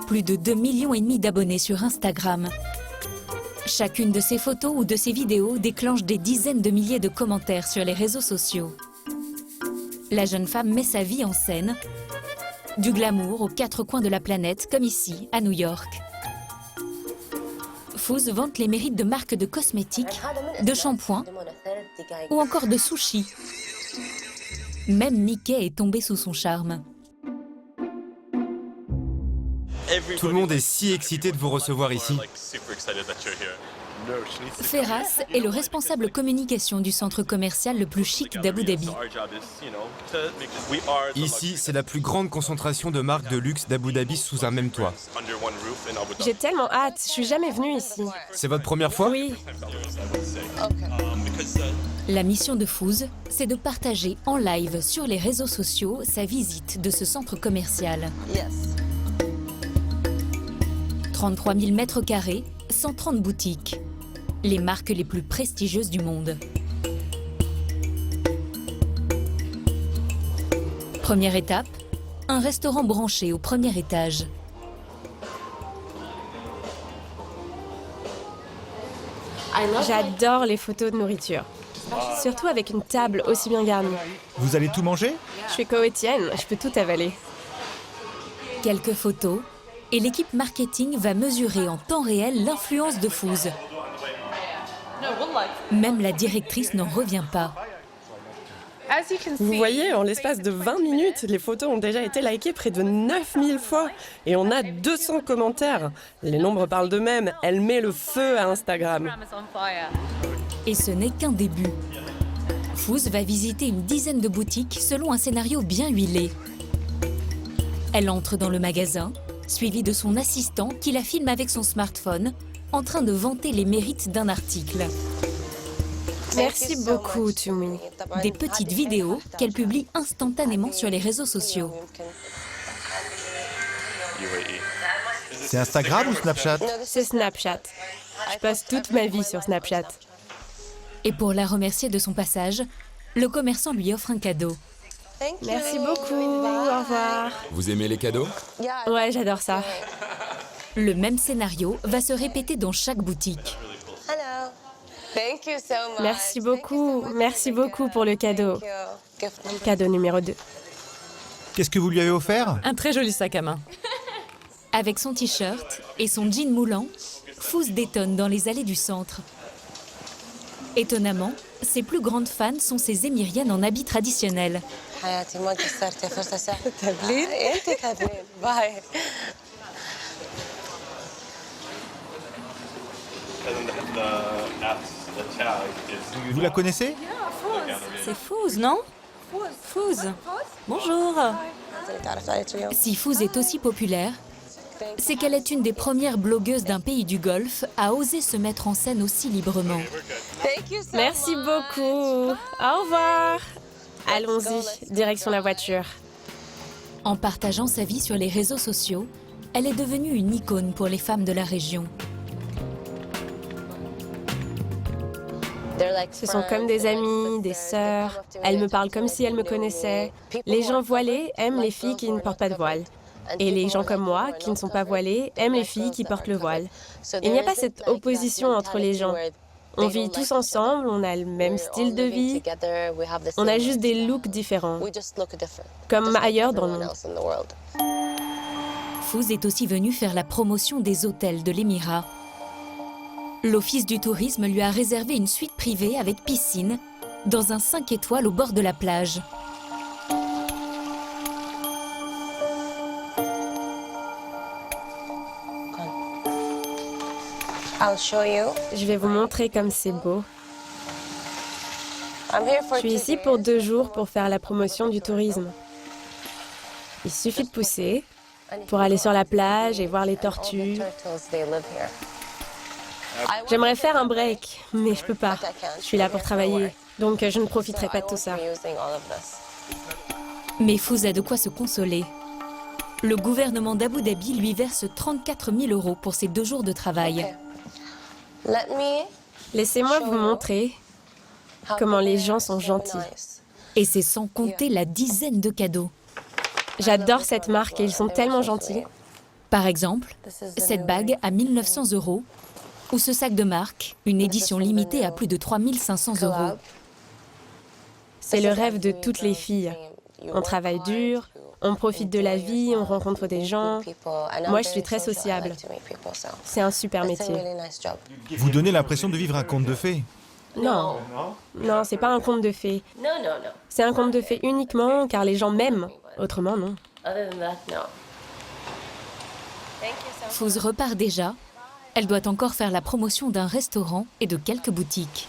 Plus de 2,5 millions d'abonnés sur Instagram. Chacune de ses photos ou de ses vidéos déclenche des dizaines de milliers de commentaires sur les réseaux sociaux. La jeune femme met sa vie en scène, du glamour aux quatre coins de la planète, comme ici, à New York. Fouz vante les mérites de marques de cosmétiques, de shampoings ou encore de sushis. Même Mickey est tombé sous son charme. Tout le monde est si excité de vous recevoir ici. Ferras est le responsable communication du centre commercial le plus chic d'Abu Dhabi. Ici, c'est la plus grande concentration de marques de luxe d'Abu Dhabi sous un même toit. J'ai tellement hâte, je suis jamais venue ici. C'est votre première fois? Oui, La mission de Fouz, c'est de partager en live sur les réseaux sociaux sa visite de ce centre commercial. 33 000 mètres carrés, 130 boutiques. Les marques les plus prestigieuses du monde. Première étape, un restaurant branché au premier étage. j'adore les photos de nourriture. Surtout avec une table aussi bien garnie. Vous allez tout manger? Je suis coétienne, je peux tout avaler. Quelques photos, et l'équipe marketing va mesurer en temps réel l'influence de Fouz. Même la directrice n'en revient pas. Vous voyez, en l'espace de 20 minutes, les photos ont déjà été likées près de 9000 fois. Et on a 200 commentaires. Les nombres parlent d'eux-mêmes. Elle met le feu à Instagram. Et ce n'est qu'un début. Fouz va visiter une dizaine de boutiques selon un scénario bien huilé. Elle entre dans le magasin, suivie de son assistant qui la filme avec son smartphone, en train de vanter les mérites d'un article. Merci beaucoup, Tumi. Des petites vidéos qu'elle publie instantanément sur les réseaux sociaux. C'est Instagram ou Snapchat? C'est Snapchat. Je passe toute ma vie sur Snapchat. Et pour la remercier de son passage, le commerçant lui offre un cadeau. Merci beaucoup, au revoir. Vous aimez les cadeaux? Ouais, j'adore ça. Le même scénario va se répéter dans chaque boutique. Merci beaucoup pour le cadeau. Cadeau numéro 2. Qu'est-ce que vous lui avez offert? Un très joli sac à main. Avec son t-shirt et son jean moulant, Fouz détonne dans les allées du centre. Étonnamment, ses plus grandes fans sont ces Émiriennes en habits traditionnels. Vous la connaissez? C'est Fouz, non? Fouz. Bonjour. Si Fouz est aussi populaire, c'est qu'elle est une des premières blogueuses d'un pays du Golfe à oser se mettre en scène aussi librement. Merci beaucoup. Au revoir. Allons-y, direction la voiture. En partageant sa vie sur les réseaux sociaux, elle est devenue une icône pour les femmes de la région. Ce sont comme des amies, des sœurs. Elles me parlent comme si elles me connaissaient. Les gens voilés aiment les filles qui ne portent pas de voile. Et les gens comme moi, qui ne sont pas voilés, aiment les filles qui portent le voile. Il n'y a pas cette opposition entre les gens. On vit tous ensemble, on a le même style de vie. On a juste des looks différents, comme ailleurs dans le monde. Fouz est aussi venue faire la promotion des hôtels de l'Émirat. L'Office du tourisme lui a réservé une suite privée avec piscine dans un 5 étoiles au bord de la plage. Je vais vous montrer comme c'est beau. Je suis ici pour 2 jours pour faire la promotion du tourisme. Il suffit de pousser pour aller sur la plage et voir les tortues. J'aimerais faire un break, mais je peux pas. Je suis là pour travailler, donc je ne profiterai pas de tout ça. Mais Fouz a de quoi se consoler. Le gouvernement d'Abu Dhabi lui verse 34 000 € pour ses 2 jours de travail. Laissez-moi vous montrer comment les gens sont gentils. Et c'est sans compter la dizaine de cadeaux. J'adore cette marque et ils sont tellement gentils. Par exemple, cette bague à 1 900 € ou ce sac de marque, une édition limitée à plus de 3 500 €. C'est le rêve de toutes les filles. On travaille dur, on profite de la vie, on rencontre des gens. Moi, je suis très sociable. C'est un super métier. Vous donnez l'impression de vivre un conte de fées. Non, non, c'est pas un conte de fées. C'est un conte de fées uniquement car les gens m'aiment. Autrement, non. Fouz repart déjà. Elle doit encore faire la promotion d'un restaurant et de quelques boutiques.